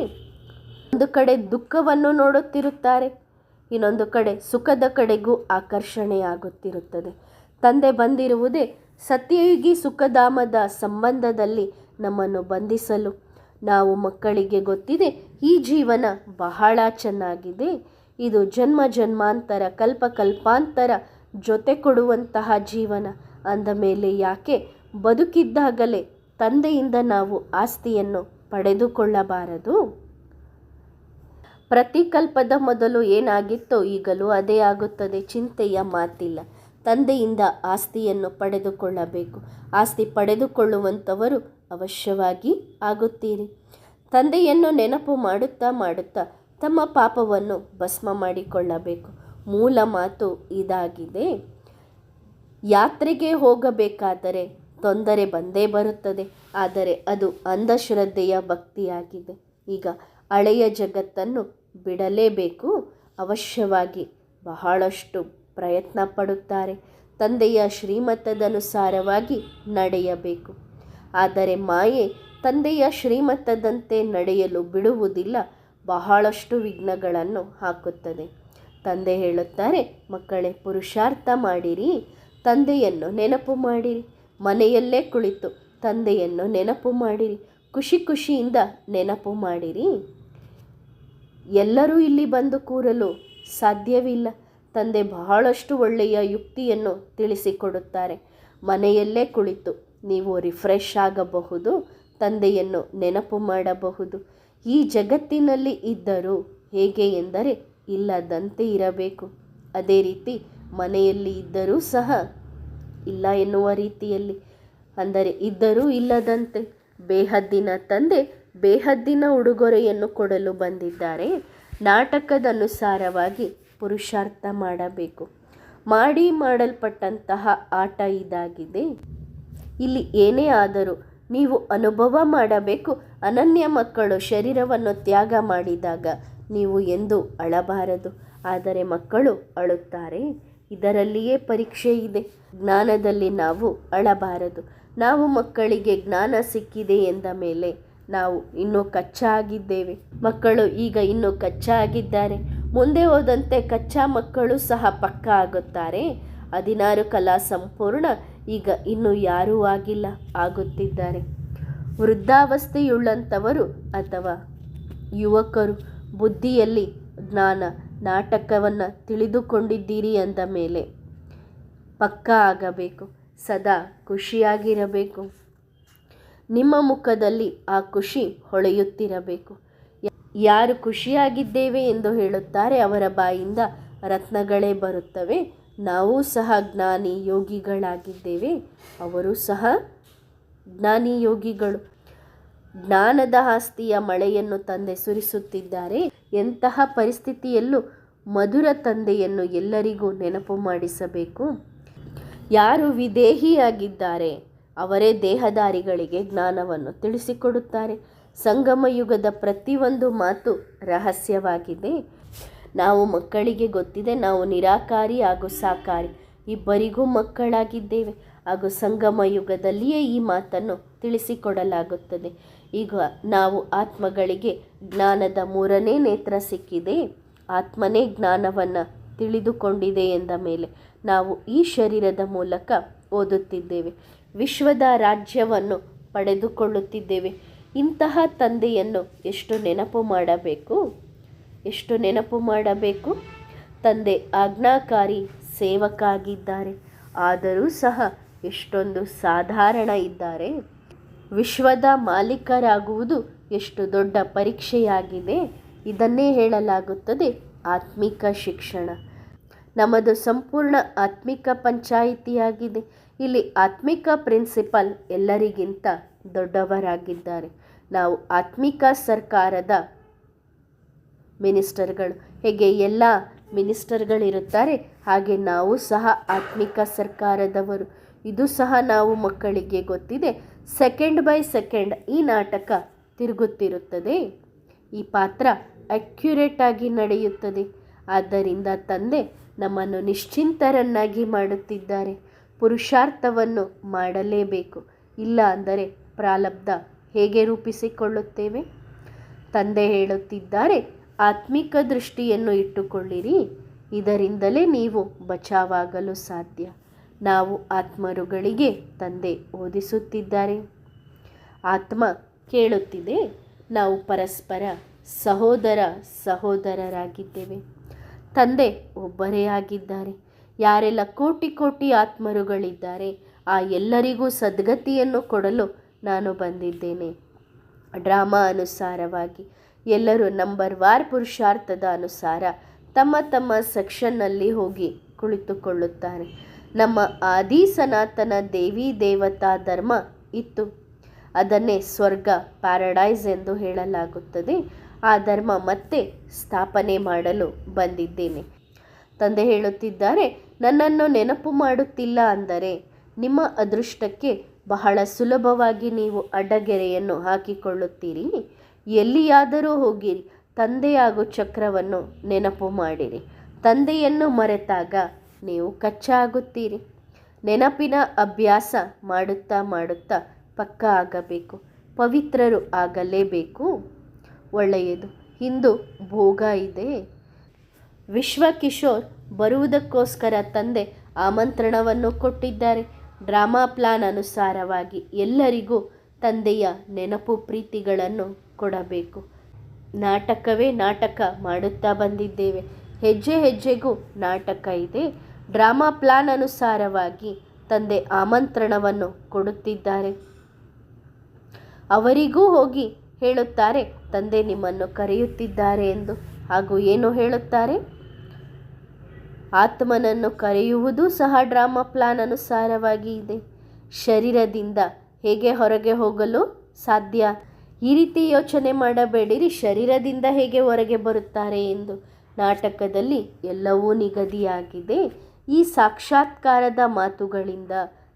ಒಂದು ಕಡೆ ದುಃಖವನ್ನು ನೋಡುತ್ತಿರುತ್ತಾರೆ, ಇನ್ನೊಂದು ಕಡೆ ಸುಖದ ಕಡೆಗೂ ಆಕರ್ಷಣೆಯಾಗುತ್ತಿರುತ್ತದೆ. ತಂದೆ ಬಂದಿರುವುದೇ ಸತ್ಯಯುಗಿ ಸುಖಧಾಮದ ಸಂಬಂಧದಲ್ಲಿ ನಮ್ಮನ್ನು ಬಂಧಿಸಲು. ನಾವು ಮಕ್ಕಳಿಗೆ ಗೊತ್ತಿದೆ ಈ ಜೀವನ ಬಹಳ ಚೆನ್ನಾಗಿದೆ. ಇದು ಜನ್ಮ ಜನ್ಮಾಂತರ ಕಲ್ಪಕಲ್ಪಾಂತರ ಜೊತೆ ಕೊಡುವಂತಹ ಜೀವನ. ಅಂದ ಮೇಲೆ ಯಾಕೆ ಬದುಕಿದ್ದಾಗಲೇ ತಂದೆಯಿಂದ ನಾವು ಆಸ್ತಿಯನ್ನು ಪಡೆದುಕೊಳ್ಳಬಾರದು? ಪ್ರತಿ ಕಲ್ಪದ ಮೊದಲು ಏನಾಗಿತ್ತೋ ಈಗಲೂ ಅದೇ ಆಗುತ್ತದೆ. ಚಿಂತೆಯ ಮಾತಿಲ್ಲ. ತಂದೆಯಿಂದ ಆಸ್ತಿಯನ್ನು ಪಡೆದುಕೊಳ್ಳಬೇಕು. ಆಸ್ತಿ ಪಡೆದುಕೊಳ್ಳುವಂಥವರು ಅವಶ್ಯವಾಗಿ ಆಗುತ್ತೀರಿ. ತಂದೆಯನ್ನು ನೆನಪು ಮಾಡುತ್ತಾ ಮಾಡುತ್ತಾ ತಮ್ಮ ಪಾಪವನ್ನು ಭಸ್ಮ ಮಾಡಿಕೊಳ್ಳಬೇಕು. ಮೂಲ ಮಾತು ಇದಾಗಿದೆ. ಯಾತ್ರೆಗೆ ಹೋಗಬೇಕಾದರೆ ತೊಂದರೆ ಬಂದೇ ಬರುತ್ತದೆ, ಆದರೆ ಅದು ಅಂಧಶ್ರದ್ಧೆಯ ಭಕ್ತಿಯಾಗಿದೆ. ಈಗ ಹಳೆಯ ಜಗತ್ತನ್ನು ಬಿಡಲೇಬೇಕು. ಅವಶ್ಯವಾಗಿ ಬಹಳಷ್ಟು ಪ್ರಯತ್ನ ಪಡುತ್ತಾರೆ. ತಂದೆಯ ಶ್ರೀಮತದನುಸಾರವಾಗಿ ನಡೆಯಬೇಕು. ಆದರೆ ಮಾಯೆ ತಂದೆಯ ಶ್ರೀಮತದಂತೆ ನಡೆಯಲು ಬಿಡುವುದಿಲ್ಲ. ಬಹಳಷ್ಟು ವಿಘ್ನಗಳನ್ನು ಹಾಕುತ್ತದೆ. ತಂದೆ ಹೇಳುತ್ತಾರೆ, ಮಕ್ಕಳೇ ಪುರುಷಾರ್ಥ ಮಾಡಿರಿ, ತಂದೆಯನ್ನು ನೆನಪು ಮಾಡಿರಿ, ಮನೆಯಲ್ಲೇ ಕುಳಿತು ತಂದೆಯನ್ನು ನೆನಪು ಮಾಡಿರಿ, ಖುಷಿ ಖುಷಿಯಿಂದ ನೆನಪು ಮಾಡಿರಿ. ಎಲ್ಲರೂ ಇಲ್ಲಿ ಬಂದು ಕೂರಲು ಸಾಧ್ಯವಿಲ್ಲ. ತಂದೆ ಬಹಳಷ್ಟು ಒಳ್ಳೆಯ ಯುಕ್ತಿಯನ್ನು ತಿಳಿಸಿಕೊಡುತ್ತಾರೆ. ಮನೆಯಲ್ಲೇ ಕುಳಿತು ನೀವು ರಿಫ್ರೆಶ್ ಆಗಬಹುದು, ತಂದೆಯನ್ನು ನೆನಪು ಮಾಡಬಹುದು. ಈ ಜಗತ್ತಿನಲ್ಲಿ ಇದ್ದರೂ ಹೇಗೆ ಎಂದರೆ ಇಲ್ಲದಂತೆ ಇರಬೇಕು. ಅದೇ ರೀತಿ ಮನೆಯಲ್ಲಿ ಇದ್ದರೂ ಸಹ ಇಲ್ಲ ಎನ್ನುವ ರೀತಿಯಲ್ಲಿ, ಅಂದರೆ ಇದ್ದರೂ ಇಲ್ಲದಂತೆ. ಬೇಹದ್ದಿನ ತಂದೆ ಬೇಹದ್ದಿನ ಉಡುಗೊರೆಯನ್ನು ಕೊಡಲು ಬಂದಿದ್ದಾರೆ. ನಾಟಕದ ಅನುಸಾರವಾಗಿ ಪುರುಷಾರ್ಥ ಮಾಡಬೇಕು. ಮಾಡಲ್ಪಟ್ಟಂತಹ ಆಟ ಇದಾಗಿದೆ. ಇಲ್ಲಿ ಏನೇ ಆದರೂ ನೀವು ಅನುಭವ ಮಾಡಬೇಕು. ಅನನ್ಯ ಮಕ್ಕಳು ಶರೀರವನ್ನು ತ್ಯಾಗ ಮಾಡಿದಾಗ ನೀವು ಎಂದೂ ಅಳಬಾರದು, ಆದರೆ ಮಕ್ಕಳು ಅಳುತ್ತಾರೆ. ಇದರಲ್ಲಿಯೇ ಪರೀಕ್ಷೆ ಇದೆ. ಜ್ಞಾನದಲ್ಲಿ ನಾವು ಅಳಬಾರದು. ನಾವು ಮಕ್ಕಳಿಗೆ ಜ್ಞಾನ ಸಿಕ್ಕಿದೆ ಎಂದ ಮೇಲೆ ನಾವು ಇನ್ನೂ ಕಚ್ಚಾ ಆಗಿದ್ದೇವೆ. ಮಕ್ಕಳು ಈಗ ಇನ್ನೂ ಕಚ್ಚಾ ಆಗಿದ್ದಾರೆ. ಮುಂದೆ ಹೋದಂತೆ ಕಚ್ಚಾ ಮಕ್ಕಳು ಸಹ ಪಕ್ಕಾ ಆಗುತ್ತಾರೆ. 16 ಕಲಾ ಸಂಪೂರ್ಣ ಈಗ ಇನ್ನೂ ಯಾರೂ ಆಗಿಲ್ಲ, ಆಗುತ್ತಿದ್ದಾರೆ. ವೃದ್ಧಾವಸ್ಥೆಯುಳ್ಳಂಥವರು ಅಥವಾ ಯುವಕರು ಬುದ್ಧಿಯಲ್ಲಿ ಜ್ಞಾನ ನಾಟಕವನ್ನು ತಿಳಿದುಕೊಂಡಿದ್ದೀರಿ ಅಂದ ಮೇಲೆ ಪಕ್ಕಾ ಆಗಬೇಕು. ಸದಾ ಖುಷಿಯಾಗಿರಬೇಕು. ನಿಮ್ಮ ಮುಖದಲ್ಲಿ ಆ ಖುಷಿ ಹೊಳೆಯುತ್ತಿರಬೇಕು. ಯಾರು ಖುಷಿಯಾಗಿದ್ದೇವೆ ಎಂದು ಹೇಳುತ್ತಾರೆ ಅವರ ಬಾಯಿಂದ ರತ್ನಗಳೇ ಬರುತ್ತವೆ. ನಾವು ಸಹ ಜ್ಞಾನಿ ಯೋಗಿಗಳಾಗಿದ್ದೇವೆ, ಅವರು ಸಹ ಜ್ಞಾನಿ ಯೋಗಿಗಳು. ಜ್ಞಾನದ ಆಸ್ತಿಯ ಮಳೆಯನ್ನು ತಂದೆ ಸುರಿಸುತ್ತಿದ್ದಾರೆ. ಎಂತಹ ಪರಿಸ್ಥಿತಿಯಲ್ಲೂ ಮಧುರ ತಂದೆಯನ್ನು ಎಲ್ಲರಿಗೂ ನೆನಪು ಮಾಡಿಸಬೇಕು. ಯಾರು ವಿದೇಹಿಯಾಗಿದ್ದಾರೆ ಅವರೇ ದೇಹಧಾರಿಗಳಿಗೆ ಜ್ಞಾನವನ್ನು ತಿಳಿಸಿಕೊಡುತ್ತಾರೆ. ಸಂಗಮ ಯುಗದ ಪ್ರತಿಯೊಂದು ಮಾತು ರಹಸ್ಯವಾಗಿದೆ. ನಾವು ಮಕ್ಕಳಿಗೆ ಗೊತ್ತಿದೆ, ನಾವು ನಿರಾಕಾರಿ ಹಾಗೂ ಸಾಕಾರಿ ಇಬ್ಬರಿಗೂ ಮಕ್ಕಳಾಗಿದ್ದೇವೆ ಹಾಗೂ ಸಂಗಮ ಯುಗದಲ್ಲಿಯೇ ಈ ಮಾತನ್ನು ತಿಳಿಸಿಕೊಡಲಾಗುತ್ತದೆ. ಈಗ ನಾವು ಆತ್ಮಗಳಿಗೆ ಜ್ಞಾನದ 3ನೇ ನೇತ್ರ ಸಿಕ್ಕಿದೆ. ಆತ್ಮನೇ ಜ್ಞಾನವನ್ನು ತಿಳಿದುಕೊಂಡಿದೆ ಎಂದ ಮೇಲೆ ನಾವು ಈ ಶರೀರದ ಮೂಲಕ ಓದುತ್ತಿದ್ದೇವೆ, ವಿಶ್ವದ ರಾಜ್ಯವನ್ನು ಪಡೆದುಕೊಳ್ಳುತ್ತಿದ್ದೇವೆ. ಇಂತಹ ತಂದೆಯನ್ನು ಎಷ್ಟು ನೆನಪು ಮಾಡಬೇಕು, ಎಷ್ಟು ನೆನಪು ಮಾಡಬೇಕು. ತಂದೆ ಆಜ್ಞಾಕಾರಿ ಸೇವಕ ಆಗಿದ್ದಾರೆ, ಆದರೂ ಸಹ ಎಷ್ಟೊಂದು ಸಾಧಾರಣ ಇದ್ದಾರೆ. ವಿಶ್ವದ ಮಾಲೀಕರಾಗುವುದು ಎಷ್ಟು ದೊಡ್ಡ ಪರೀಕ್ಷೆಯಾಗಿದೆ. ಇದನ್ನೇ ಹೇಳಲಾಗುತ್ತದೆ ಆತ್ಮಿಕ ಶಿಕ್ಷಣ. ನಮ್ಮದು ಸಂಪೂರ್ಣ ಆತ್ಮಿಕ ಪಂಚಾಯಿತಿಯಾಗಿದೆ. ಇಲ್ಲಿ ಆತ್ಮಿಕ ಪ್ರಿನ್ಸಿಪಲ್ ಎಲ್ಲರಿಗಿಂತ ದೊಡ್ಡವರಾಗಿದ್ದಾರೆ. ನಾವು ಆತ್ಮಿಕ ಸರ್ಕಾರದ ಮಿನಿಸ್ಟರ್ಗಳು. ಹೇಗೆ ಎಲ್ಲ ಮಿನಿಸ್ಟರ್ಗಳಿರುತ್ತಾರೆ ಹಾಗೆ ನಾವು ಸಹ ಆತ್ಮಿಕ ಸರ್ಕಾರದವರು. ಇದು ಸಹ ನಾವು ಮಕ್ಕಳಿಗೆ ಗೊತ್ತಿದೆ. ಸೆಕೆಂಡ್ ಬೈ ಸೆಕೆಂಡ್ ಈ ನಾಟಕ ತಿರುಗುತ್ತಿರುತ್ತದೆ. ಈ ಪಾತ್ರ ಅಕ್ಯುರೇಟ್ ಆಗಿ ನಡೆಯುತ್ತದೆ. ಆದ್ದರಿಂದ ತಂದೆ ನಮ್ಮನ್ನು ನಿಶ್ಚಿಂತರನ್ನಾಗಿ ಮಾಡುತ್ತಿದ್ದಾರೆ. ಪುರುಷಾರ್ಥವನ್ನು ಮಾಡಲೇಬೇಕು, ಇಲ್ಲ ಅಂದರೆ ಪ್ರಾರಬ್ಧ ಹೇಗೆ ರೂಪಿಸಿಕೊಳ್ಳುತ್ತೇವೆ. ತಂದೆ ಹೇಳುತ್ತಿದ್ದಾರೆ, ಆತ್ಮಿಕ ದೃಷ್ಟಿಯನ್ನು ಇಟ್ಟುಕೊಳ್ಳಿರಿ, ಇದರಿಂದಲೇ ನೀವು ಬಚಾವಾಗಲು ಸಾಧ್ಯ. ನಾವು ಆತ್ಮರುಗಳಿಗೆ ತಂದೆ ಓದಿಸುತ್ತಿದ್ದಾರೆ. ಆತ್ಮ ಕೇಳುತ್ತಿದೆ, ನಾವು ಪರಸ್ಪರ ಸಹೋದರರಾಗಿದ್ದೇವೆ. ತಂದೆ ಒಬ್ಬರೇ ಆಗಿದ್ದಾರೆ. ಯಾರೆಲ್ಲ ಕೋಟಿ ಕೋಟಿ ಆತ್ಮರುಗಳಿದ್ದಾರೆ ಆ ಎಲ್ಲರಿಗೂ ಸದ್ಗತಿಯನ್ನು ಕೊಡಲು ನಾನು ಬಂದಿದ್ದೇನೆ. ಡ್ರಾಮಾ ಅನುಸಾರವಾಗಿ ಎಲ್ಲರೂ ನಂಬರ್ ವಾರ್ ಪುರುಷಾರ್ಥದ ಅನುಸಾರ ತಮ್ಮ ತಮ್ಮ ಸೆಕ್ಷನ್ನಲ್ಲಿ ಹೋಗಿ ಕುಳಿತುಕೊಳ್ಳುತ್ತಾರೆ. ನಮ್ಮ ಆದಿ ಸನಾತನ ದೇವಿ ದೇವತಾ ಧರ್ಮ ಇತ್ತು. ಅದನ್ನೇ ಸ್ವರ್ಗ ಪ್ಯಾರಡೈಸ್ ಎಂದು ಹೇಳಲಾಗುತ್ತದೆ. ಆ ಧರ್ಮ ಮತ್ತೆ ಸ್ಥಾಪನೆ ಮಾಡಲು ಬಂದಿದ್ದೇನೆ. ತಂದೆ ಹೇಳುತ್ತಿದ್ದಾರೆ, ನನ್ನನ್ನು ನೆನಪು ಮಾಡುತ್ತಿಲ್ಲ ಅಂದರೆ ನಿಮ್ಮ ಅದೃಷ್ಟಕ್ಕೆ ಬಹಳ ಸುಲಭವಾಗಿ ನೀವು ಅಡ್ಡಗೆರೆಯನ್ನು ಹಾಕಿಕೊಳ್ಳುತ್ತೀರಿ. ಎಲ್ಲಿಯಾದರೂ ಹೋಗಿರಿ, ತಂದೆ ಹಾಗೂ ಚಕ್ರವನ್ನು ನೆನಪು ಮಾಡಿರಿ. ತಂದೆಯನ್ನು ಮರೆತಾಗ ನೀವು ಕಚ್ಚಾ ಆಗುತ್ತೀರಿ. ನೆನಪಿನ ಅಭ್ಯಾಸ ಮಾಡುತ್ತಾ ಮಾಡುತ್ತಾ ಪಕ್ಕಾ ಆಗಬೇಕು. ಪವಿತ್ರರು ಆಗಲೇಬೇಕು. ಒಳ್ಳೆಯದು. ಇಂದು ಭೋಗ ಇದೆ. ವಿಶ್ವಕಿಶೋರ್ ಬರುವುದಕ್ಕೋಸ್ಕರ ತಂದೆ ಆಮಂತ್ರಣವನ್ನು ಕೊಟ್ಟಿದ್ದಾರೆ. ಡ್ರಾಮಾ ಪ್ಲಾನ್ ಅನುಸಾರವಾಗಿ ಎಲ್ಲರಿಗೂ ತಂದೆಯ ನೆನಪು ಪ್ರೀತಿಗಳನ್ನು ಕೊಡಬೇಕು. ನಾಟಕವೇ ನಾಟಕ ಮಾಡುತ್ತಾ ಬಂದಿದ್ದೇವೆ. ಹೆಜ್ಜೆ ಹೆಜ್ಜೆಗೂ ನಾಟಕ ಇದೆ. ಡ್ರಾಮಾ ಪ್ಲಾನ್ ಅನುಸಾರವಾಗಿ ತಂದೆ ಆಮಂತ್ರಣವನ್ನು ಕೊಡುತ್ತಿದ್ದಾರೆ. ಅವರಿಗೂ ಹೋಗಿ ಹೇಳುತ್ತಾರೆ ತಂದೆ ನಿಮ್ಮನ್ನು ಕರೆಯುತ್ತಿದ್ದಾರೆ ಎಂದು. ಹಾಗೂ ಏನು ಹೇಳುತ್ತಾರೆ? ಆತ್ಮನನ್ನು ಕರೆಯುವುದು ಸಹ ಡ್ರಾಮಾ ಪ್ಲಾನ್ ಅನುಸಾರವಾಗಿ ಇದೆ. ಶರೀರದಿಂದ ಹೇಗೆ ಹೊರಗೆ ಹೋಗಲು ಸಾಧ್ಯ? ಈ ರೀತಿ ಯೋಚನೆ ಮಾಡಬೇಡಿರಿ, ಶರೀರದಿಂದ ಹೇಗೆ ಹೊರಗೆ ಬರುತ್ತಾರೆ ಎಂದು. ನಾಟಕದಲ್ಲಿ ಎಲ್ಲವೂ ನಿಗದಿಯಾಗಿದೆ. ಈ ಸಾಕ್ಷಾತ್ಕಾರದ ಮಾತುಗಳಿಂದ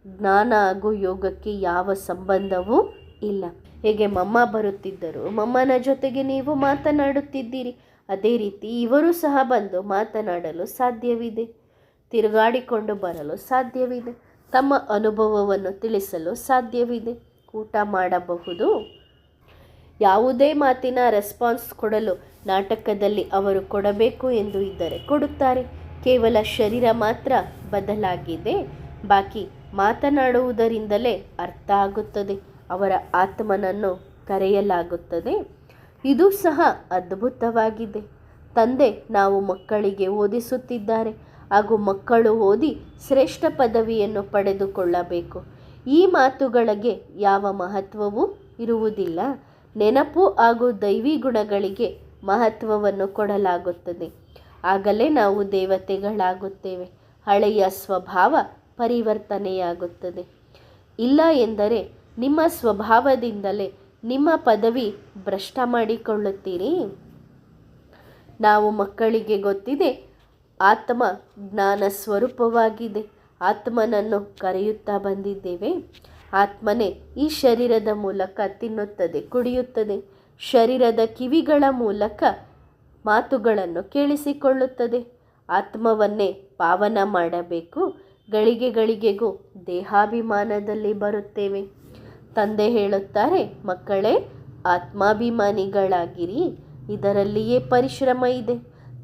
ಜ್ಞಾನ ಹಾಗೂ ಯೋಗಕ್ಕೆ ಯಾವ ಸಂಬಂಧವೂ ಇಲ್ಲ. ಹೇಗೆ ಮಮ್ಮ ಬರುತ್ತಿದ್ದರು, ಮಮ್ಮನ ಜೊತೆಗೆ ನೀವು ಮಾತನಾಡುತ್ತಿದ್ದೀರಿ, ಅದೇ ರೀತಿ ಇವರು ಸಹ ಬಂದು ಮಾತನಾಡಲು ಸಾಧ್ಯವಿದೆ, ತಿರುಗಾಡಿಕೊಂಡು ಬರಲು ಸಾಧ್ಯವಿದೆ, ತಮ್ಮ ಅನುಭವವನ್ನು ತಿಳಿಸಲು ಸಾಧ್ಯವಿದೆ, ಊಟ ಮಾಡಬಹುದು. ಯಾವುದೇ ಮಾತಿನ ರೆಸ್ಪಾನ್ಸ್ ಕೊಡಲು ನಾಟಕದಲ್ಲಿ ಅವರು ಕೊಡಬೇಕು ಎಂದು ಇದ್ದರೆ ಕೊಡುತ್ತಾರೆ. ಕೇವಲ ಶರೀರ ಮಾತ್ರ ಬದಲಾಗಿದೆ, ಬಾಕಿ ಮಾತನಾಡುವುದರಿಂದಲೇ ಅರ್ಥ ಆಗುತ್ತದೆ. ಅವರ ಆತ್ಮನನ್ನು ಕರೆಯಲಾಗುತ್ತದೆ. ಇದು ಸಹ ಅದ್ಭುತವಾಗಿದೆ. ತಂದೆ ನಾವು ಮಕ್ಕಳಿಗೆ ಓದಿಸುತ್ತಿದ್ದಾರೆ ಹಾಗೂ ಮಕ್ಕಳು ಓದಿ ಶ್ರೇಷ್ಠ ಪದವಿಯನ್ನು ಪಡೆದುಕೊಳ್ಳಬೇಕು. ಈ ಮಾತುಗಳಿಗೆ ಯಾವ ಮಹತ್ವವೂ ಇರುವುದಿಲ್ಲ. ನೆನಪು ಹಾಗೂ ದೈವಿ ಗುಣಗಳಿಗೆ ಮಹತ್ವವನ್ನು ಕೊಡಲಾಗುತ್ತದೆ. ಆಗಲೇ ನಾವು ದೇವತೆಗಳಾಗುತ್ತೇವೆ. ಹಳೆಯ ಸ್ವಭಾವ ಪರಿವರ್ತನೆಯಾಗುತ್ತದೆ. ಇಲ್ಲ ಎಂದರೆ ನಿಮ್ಮ ಸ್ವಭಾವದಿಂದಲೇ ನಿಮ್ಮ ಪದವಿ ಭ್ರಷ್ಟ ಮಾಡಿಕೊಳ್ಳುತ್ತೀರಿ. ನಾವು ಮಕ್ಕಳಿಗೆ ಗೊತ್ತಿದೆ ಆತ್ಮ ಜ್ಞಾನ ಸ್ವರೂಪವಾಗಿದೆ. ಆತ್ಮನನ್ನು ಕರೆಯುತ್ತಾ ಬಂದಿದ್ದೇವೆ. ಆತ್ಮನೇ ಈ ಶರೀರದ ಮೂಲಕ ತಿನ್ನುತ್ತದೆ, ಕುಡಿಯುತ್ತದೆ. ಶರೀರದ ಕಿವಿಗಳ ಮೂಲಕ ಮಾತುಗಳನ್ನು ಕೇಳಿಸಿಕೊಳ್ಳುತ್ತದೆ. ಆತ್ಮವನ್ನೇ ಪಾವನ ಮಾಡಬೇಕು. ಗಳಿಗೆ ಗಳಿಗೆಗೂ ದೇಹಾಭಿಮಾನದಲ್ಲಿ ಬರುತ್ತೇವೆ. ತಂದೆ ಹೇಳುತ್ತಾರೆ, ಮಕ್ಕಳೇ ಆತ್ಮಾಭಿಮಾನಿಗಳಾಗಿರಿ. ಇದರಲ್ಲಿಯೇ ಪರಿಶ್ರಮ ಇದೆ.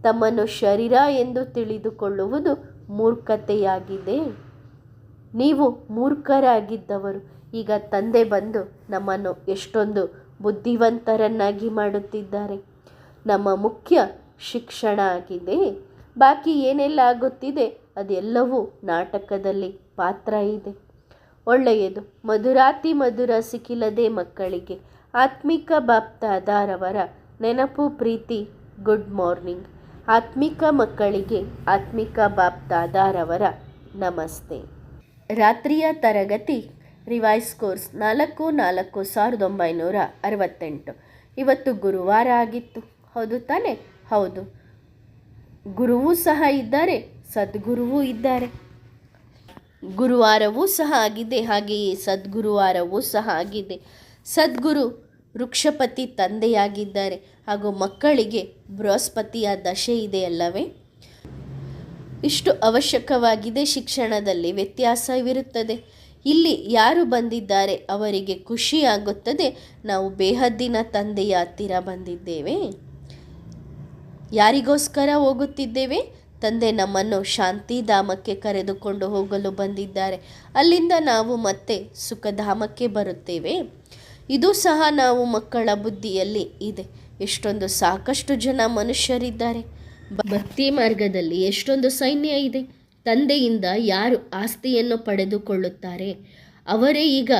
ತಮ್ಮನ್ನು ಶರೀರ ಎಂದು ತಿಳಿದುಕೊಳ್ಳುವುದು ಮೂರ್ಖತೆಯಾಗಿದೆ. ನೀವು ಮೂರ್ಖರಾಗಿದ್ದವರು. ಈಗ ತಂದೆ ಬಂದು ನಮ್ಮನ್ನು ಎಷ್ಟೊಂದು ಬುದ್ಧಿವಂತರನ್ನಾಗಿ ಮಾಡುತ್ತಿದ್ದಾರೆ. ನಮ್ಮ ಮುಖ್ಯ ಶಿಕ್ಷಣ ಆಗಿದೆ. ಬಾಕಿ ಏನೆಲ್ಲ ಆಗುತ್ತಿದೆ ಅದೆಲ್ಲವೂ ನಾಟಕದಲ್ಲಿ ಪಾತ್ರ ಇದೆ. ಒಳ್ಳೆಯದು. ಮಧುರಾತಿ ಮಧುರ ಸಿಕ್ಕಿಲ್ಲದೆ ಮಕ್ಕಳಿಗೆ ಆತ್ಮಿಕ ಬಾಪ್ದಾದಾರವರ ನೆನಪು ಪ್ರೀತಿ. Good morning. ಆತ್ಮಿಕ ಮಕ್ಕಳಿಗೆ ಆತ್ಮಿಕ ಬಾಪ್ದಾದಾರವರ ನಮಸ್ತೆ. ರಾತ್ರಿಯ ತರಗತಿ ರಿವೈಸ್ ಕೋರ್ಸ್ 4/4/1968. ಇವತ್ತು ಗುರುವಾರ ಆಗಿತ್ತು, ಹೌದು ತಾನೆ? ಹೌದು. ಗುರುವೂ ಸಹ ಇದ್ದಾರೆ, ಸದ್ಗುರುವೂ ಇದ್ದಾರೆ. ಗುರುವಾರವೂ ಸಹ ಆಗಿದೆ, ಹಾಗೆಯೇ ಸದ್ಗುರುವಾರವೂ ಸಹ ಆಗಿದೆ. ಸದ್ಗುರು ವೃಕ್ಷಪತಿ ತಂದೆಯಾಗಿದ್ದಾರೆ ಹಾಗೂ ಮಕ್ಕಳಿಗೆ ಬೃಹಸ್ಪತಿಯ ದಶೆ ಇದೆಯಲ್ಲವೇ? ಇಷ್ಟು ಅವಶ್ಯಕವಾಗಿದೆ. ಶಿಕ್ಷಣದಲ್ಲಿ ವ್ಯತ್ಯಾಸವಿರುತ್ತದೆ. ಇಲ್ಲಿ ಯಾರು ಬಂದಿದ್ದಾರೆ ಅವರಿಗೆ ಖುಷಿಯಾಗುತ್ತದೆ. ನಾವು ಬೇಹದ್ದಿನ ತಂದೆಯ ಹತ್ತಿರ ಬಂದಿದ್ದೇವೆ. ಯಾರಿಗೋಸ್ಕರ ಹೋಗುತ್ತಿದ್ದೇವೆ? ತಂದೆ ನಮ್ಮನ್ನು ಶಾಂತಿಧಾಮಕ್ಕೆ ಕರೆದುಕೊಂಡು ಹೋಗಲು ಬಂದಿದ್ದಾರೆ. ಅಲ್ಲಿಂದ ನಾವು ಮತ್ತೆ ಸುಖಧಾಮಕ್ಕೆ ಬರುತ್ತೇವೆ. ಇದು ಸಹ ನಾವು ಮಕ್ಕಳ ಬುದ್ಧಿಯಲ್ಲಿ ಇದೆ. ಎಷ್ಟೊಂದು ಸಾಕಷ್ಟು ಜನ ಮನುಷ್ಯರಿದ್ದಾರೆ. ಭಕ್ತಿ ಮಾರ್ಗದಲ್ಲಿ ಎಷ್ಟೊಂದು ಸೈನ್ಯ ಇದೆ. ತಂದೆಯಿಂದ ಯಾರು ಆಸ್ತಿಯನ್ನು ಪಡೆದುಕೊಳ್ಳುತ್ತಾರೆ ಅವರೇ ಈಗ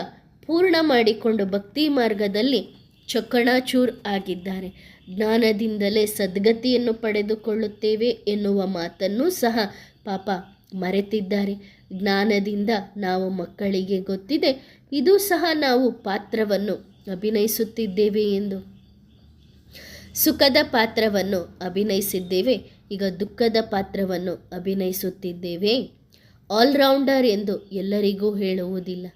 ಪೂರ್ಣ ಮಾಡಿಕೊಂಡು ಭಕ್ತಿ ಮಾರ್ಗದಲ್ಲಿ ಚೊಕ್ಕಣಚೂರ್ ಆಗಿದ್ದಾರೆ. ಜ್ಞಾನದಿಂದಲೇ ಸದ್ಗತಿಯನ್ನು ಪಡೆದುಕೊಳ್ಳುತ್ತೇವೆ ಎನ್ನುವ ಮಾತನ್ನೂ ಸಹ ಪಾಪ ಮರೆತಿದ್ದಾರೆ. ಜ್ಞಾನದಿಂದ ನಾವು ಮಕ್ಕಳಿಗೆ ಗೊತ್ತಿದೆ ಇದು ಸಹ ನಾವು ಪಾತ್ರವನ್ನು ಅಭಿನಯಿಸುತ್ತಿದ್ದೇವೆ ಎಂದು. ಸುಖದ ಪಾತ್ರವನ್ನು ಅಭಿನಯಿಸಿದ್ದೇವೆ, ಈಗ ದುಃಖದ ಪಾತ್ರವನ್ನು ಅಭಿನಯಿಸುತ್ತಿದ್ದೇವೆ. ಆಲ್ರೌಂಡರ್ ಎಂದು ಎಲ್ಲರಿಗೂ ಹೇಳುವುದಿಲ್ಲ.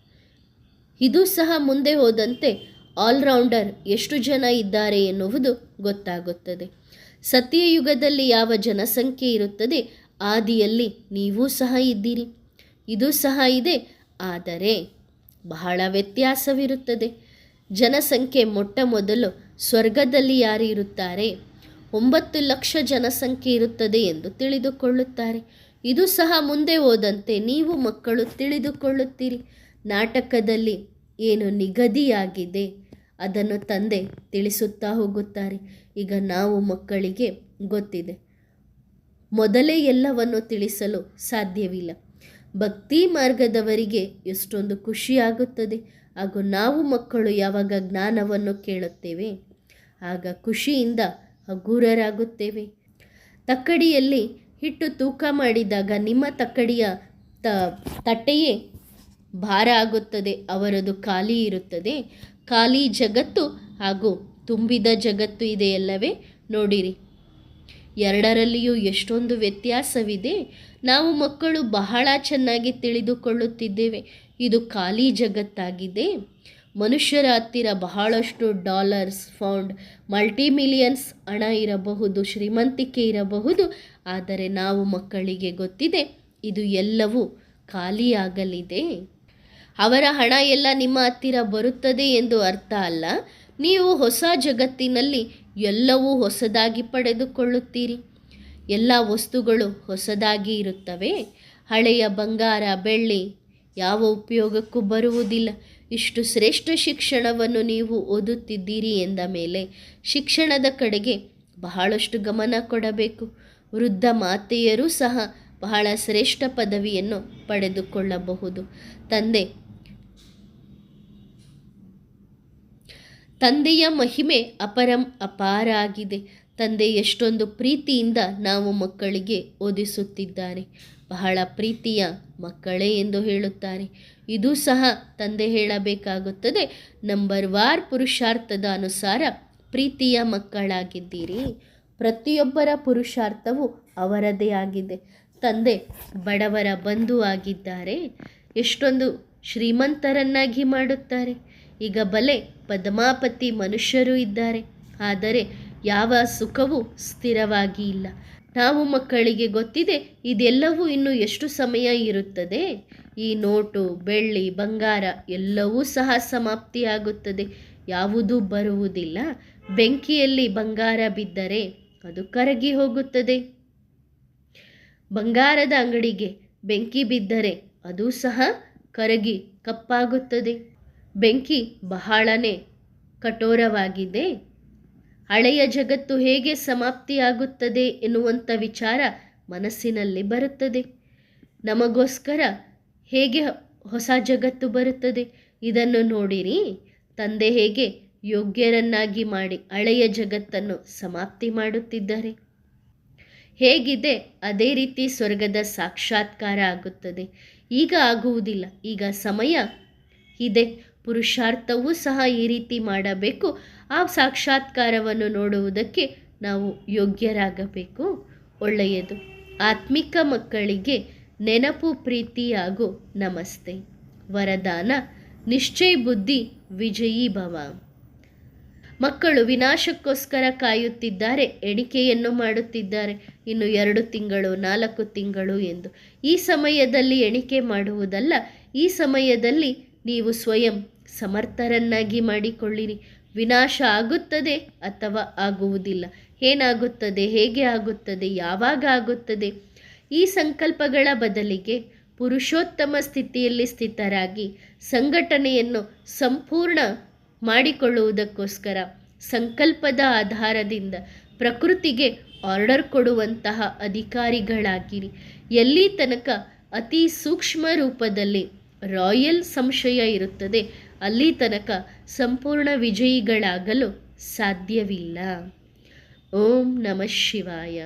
ಇದು ಸಹ ಮುಂದೆ ಹೋದಂತೆ ಆಲ್ರೌಂಡರ್ ಎಷ್ಟು ಜನ ಇದ್ದಾರೆ ಎನ್ನುವುದು ಗೊತ್ತಾಗುತ್ತದೆ. ಸತ್ಯಯುಗದಲ್ಲಿ ಯಾವ ಜನಸಂಖ್ಯೆ ಇರುತ್ತದೆ ಆದಿಯಲ್ಲಿ ನೀವೂ ಸಹ ಇದ್ದೀರಿ. ಇದು ಸಹ ಇದೆ, ಆದರೆ ಬಹಳ ವ್ಯತ್ಯಾಸವಿರುತ್ತದೆ. ಜನಸಂಖ್ಯೆ ಮೊಟ್ಟ ಮೊದಲು ಸ್ವರ್ಗದಲ್ಲಿ ಯಾರು ಇರುತ್ತಾರೆ 9 ಲಕ್ಷ ಜನಸಂಖ್ಯೆ ಇರುತ್ತದೆ ಎಂದು ತಿಳಿದುಕೊಳ್ಳುತ್ತಾರೆ. ಇದು ಸಹ ಮುಂದೆ ಹೋದಂತೆ ನೀವು ಮಕ್ಕಳು ತಿಳಿದುಕೊಳ್ಳುತ್ತೀರಿ. ನಾಟಕದಲ್ಲಿ ಏನು ನಿಗದಿಯಾಗಿದೆ ಅದನ್ನು ತಂದೆ ತಿಳಿಸುತ್ತಾ ಹೋಗುತ್ತಾರೆ. ಈಗ ನಾವು ಮಕ್ಕಳಿಗೆ ಗೊತ್ತಿದೆ, ಮೊದಲೇ ಎಲ್ಲವನ್ನು ತಿಳಿಸಲು ಸಾಧ್ಯವಿಲ್ಲ. ಭಕ್ತಿ ಮಾರ್ಗದವರಿಗೆ ಎಷ್ಟೊಂದು ಖುಷಿಯಾಗುತ್ತದೆ. ಹಾಗೂ ನಾವು ಮಕ್ಕಳು ಯಾವಾಗ ಜ್ಞಾನವನ್ನು ಕೇಳುತ್ತೇವೆ ಆಗ ಖುಷಿಯಿಂದ ಹಗೂರರಾಗುತ್ತೇವೆ. ತಕ್ಕಡಿಯಲ್ಲಿ ಹಿಟ್ಟು ತೂಕ ಮಾಡಿದಾಗ ನಿಮ್ಮ ತಕ್ಕಡಿಯ ತಟ್ಟೆಯೇ ಭಾರ ಆಗುತ್ತದೆ, ಅವರದು ಖಾಲಿ ಇರುತ್ತದೆ. ಖಾಲಿ ಜಗತ್ತು ಹಾಗೂ ತುಂಬಿದ ಜಗತ್ತು ಇದೆಯಲ್ಲವೇ, ನೋಡಿರಿ ಎರಡರಲ್ಲಿಯೂ ಎಷ್ಟೊಂದು ವ್ಯತ್ಯಾಸವಿದೆ. ನಾವು ಮಕ್ಕಳು ಬಹಳ ಚೆನ್ನಾಗಿ ತಿಳಿದುಕೊಳ್ಳುತ್ತಿದ್ದೇವೆ. ಇದು ಖಾಲಿ ಜಗತ್ತಾಗಿದೆ. ಮನುಷ್ಯರ ಹತ್ತಿರ ಬಹಳಷ್ಟು ಡಾಲರ್ಸ್, ಪೌಂಡ್, ಮಲ್ಟಿಮಿಲಿಯನ್ಸ್ ಹಣ ಇರಬಹುದು, ಶ್ರೀಮಂತಿಕೆ ಇರಬಹುದು. ಆದರೆ ನಾವು ಮಕ್ಕಳಿಗೆ ಗೊತ್ತಿದೆ ಇದು ಎಲ್ಲವೂ ಖಾಲಿಯಾಗಲಿದೆ. ಅವರ ಹಣ ಎಲ್ಲ ನಿಮ್ಮ ಹತ್ತಿರ ಬರುತ್ತದೆ ಎಂದು ಅರ್ಥ ಅಲ್ಲ. ನೀವು ಹೊಸ ಜಗತ್ತಿನಲ್ಲಿ ಎಲ್ಲವೂ ಹೊಸದಾಗಿ ಪಡೆದುಕೊಳ್ಳುತ್ತೀರಿ. ಎಲ್ಲ ವಸ್ತುಗಳು ಹೊಸದಾಗಿ ಇರುತ್ತವೆ. ಹಳೆಯ ಬಂಗಾರ, ಬೆಳ್ಳಿ ಯಾವ ಉಪಯೋಗಕ್ಕೂ ಬರುವುದಿಲ್ಲ. ಇಷ್ಟು ಶ್ರೇಷ್ಠ ಶಿಕ್ಷಣವನ್ನು ನೀವು ಓದುತ್ತಿದ್ದೀರಿ ಎಂದ ಮೇಲೆ ಶಿಕ್ಷಣದ ಕಡೆಗೆ ಬಹಳಷ್ಟು ಗಮನ ಕೊಡಬೇಕು. ವೃದ್ಧ ಮಾತೆಯರೂ ಸಹ ಬಹಳ ಶ್ರೇಷ್ಠ ಪದವಿಯನ್ನು ಪಡೆದುಕೊಳ್ಳಬಹುದು. ತಂದೆಯ ಮಹಿಮೆ ಅಪಾರ ಆಗಿದೆ. ತಂದೆ ಎಷ್ಟೊಂದು ಪ್ರೀತಿಯಿಂದ ನಾವು ಮಕ್ಕಳಿಗೆ ಓದಿಸುತ್ತಿದ್ದಾರೆ. ಬಹಳ ಪ್ರೀತಿಯ ಮಕ್ಕಳೇ ಎಂದು ಹೇಳುತ್ತಾರೆ. ಇದು ಸಹ ತಂದೆ ಹೇಳಬೇಕಾಗುತ್ತದೆ. ನಂಬರ್ ವಾರ್ ಪುರುಷಾರ್ಥದ ಅನುಸಾರ ಪ್ರೀತಿಯ ಮಕ್ಕಳಾಗಿದ್ದೀರಿ. ಪ್ರತಿಯೊಬ್ಬರ ಪುರುಷಾರ್ಥವು ಅವರದೇ ಆಗಿದೆ. ತಂದೆ ಬಡವರ ಬಂಧು ಆಗಿದ್ದಾರೆ. ಎಷ್ಟೊಂದು ಶ್ರೀಮಂತರನ್ನಾಗಿ ಮಾಡುತ್ತಾರೆ. ಈಗ ಬಲೆ ಪದ್ಮಾಪತಿ ಮನುಷ್ಯರು ಇದ್ದಾರೆ, ಆದರೆ ಯಾವ ಸುಖವೂ ಸ್ಥಿರವಾಗಿ ಇಲ್ಲ. ನಾವು ಮಕ್ಕಳಿಗೆ ಗೊತ್ತಿದೆ ಇದೆಲ್ಲವೂ ಇನ್ನು ಎಷ್ಟು ಸಮಯ ಇರುತ್ತದೆ. ಈ ನೋಟು, ಬೆಳ್ಳಿ, ಬಂಗಾರ ಎಲ್ಲವೂ ಸಹ ಸಮಾಪ್ತಿಯಾಗುತ್ತದೆ. ಯಾವುದೂ ಬರುವುದಿಲ್ಲ. ಬೆಂಕಿಯಲ್ಲಿ ಬಂಗಾರ ಬಿದ್ದರೆ ಅದು ಕರಗಿ ಹೋಗುತ್ತದೆ. ಬಂಗಾರದ ಅಂಗಡಿಗೆ ಬೆಂಕಿ ಬಿದ್ದರೆ ಅದು ಸಹ ಕರಗಿ ಕಪ್ಪಾಗುತ್ತದೆ. ಬೆಂಕಿ ಬಹಳನೇ ಕಠೋರವಾಗಿದೆ. ಹಳೆಯ ಜಗತ್ತು ಹೇಗೆ ಸಮಾಪ್ತಿಯಾಗುತ್ತದೆ ಎನ್ನುವಂಥ ವಿಚಾರ ಮನಸ್ಸಿನಲ್ಲಿ ಬರುತ್ತದೆ. ನಮಗೋಸ್ಕರ ಹೇಗೆ ಹೊಸ ಜಗತ್ತು ಬರುತ್ತದೆ ಇದನ್ನು ನೋಡಿರಿ. ತಂದೆ ಹೇಗೆ ಯೋಗ್ಯರನ್ನಾಗಿ ಮಾಡಿ ಹಳೆಯ ಜಗತ್ತನ್ನು ಸಮಾಪ್ತಿ ಮಾಡುತ್ತಿದ್ದಾರೆ. ಹೇಗಿದೆ ಅದೇ ರೀತಿ ಸ್ವರ್ಗದ ಸಾಕ್ಷಾತ್ಕಾರ ಆಗುತ್ತದೆ. ಈಗ ಆಗುವುದಿಲ್ಲ, ಈಗ ಸಮಯ ಇದೆ. ಪುರುಷಾರ್ಥವೂ ಸಹ ಈ ರೀತಿ ಮಾಡಬೇಕು. ಆ ಸಾಕ್ಷಾತ್ಕಾರವನ್ನು ನೋಡುವುದಕ್ಕೆ ನಾವು ಯೋಗ್ಯರಾಗಬೇಕು. ಒಳ್ಳೆಯದು. ಆತ್ಮಿಕ ಮಕ್ಕಳಿಗೆ ನೆನಪು, ಪ್ರೀತಿ ಹಾಗೂ ನಮಸ್ತೆ. ವರದಾನ: ನಿಶ್ಚಯ ಬುದ್ಧಿ, ವಿಜಯೀ ಭವ. ಮಕ್ಕಳು ವಿನಾಶಕ್ಕೋಸ್ಕರ ಕಾಯುತ್ತಿದ್ದಾರೆ, ಎಣಿಕೆಯನ್ನು ಮಾಡುತ್ತಿದ್ದಾರೆ. ಇನ್ನು 2 ತಿಂಗಳು, 4 ತಿಂಗಳು ಎಂದು. ಈ ಸಮಯದಲ್ಲಿ ಎಣಿಕೆ ಮಾಡುವುದಲ್ಲ. ಈ ಸಮಯದಲ್ಲಿ ನೀವು ಸ್ವಯಂ ಸಮರ್ಥರನ್ನಾಗಿ ಮಾಡಿಕೊಳ್ಳಿರಿ. ವಿನಾಶ ಆಗುತ್ತದೆ ಅಥವಾ ಆಗುವುದಿಲ್ಲ, ಏನಾಗುತ್ತದೆ, ಹೇಗೆ ಆಗುತ್ತದೆ, ಯಾವಾಗ ಆಗುತ್ತದೆ, ಈ ಸಂಕಲ್ಪಗಳ ಬದಲಿಗೆ ಪುರುಷೋತ್ತಮ ಸ್ಥಿತಿಯಲ್ಲಿ ಸ್ಥಿತರಾಗಿ ಸಂಘಟನೆಯನ್ನು ಸಂಪೂರ್ಣ ಮಾಡಿಕೊಳ್ಳುವುದಕ್ಕೋಸ್ಕರ ಸಂಕಲ್ಪದ ಆಧಾರದಿಂದ ಪ್ರಕೃತಿಗೆ ಆರ್ಡರ್ ಕೊಡುವಂತಹ ಅಧಿಕಾರಿಗಳಾಗಿರಿ. ಎಲ್ಲಿ ತನಕ ಅತಿ ಸೂಕ್ಷ್ಮ ರೂಪದಲ್ಲಿ ರಾಯಲ್ ಸಂಶಯ ಇರುತ್ತದೆ ಅಲ್ಲಿ ತನಕ ಸಂಪೂರ್ಣ ವಿಜಯಿಗಳಾಗಲು ಸಾಧ್ಯವಿಲ್ಲ. ಓಂ ನಮಃ ಶಿವಾಯ.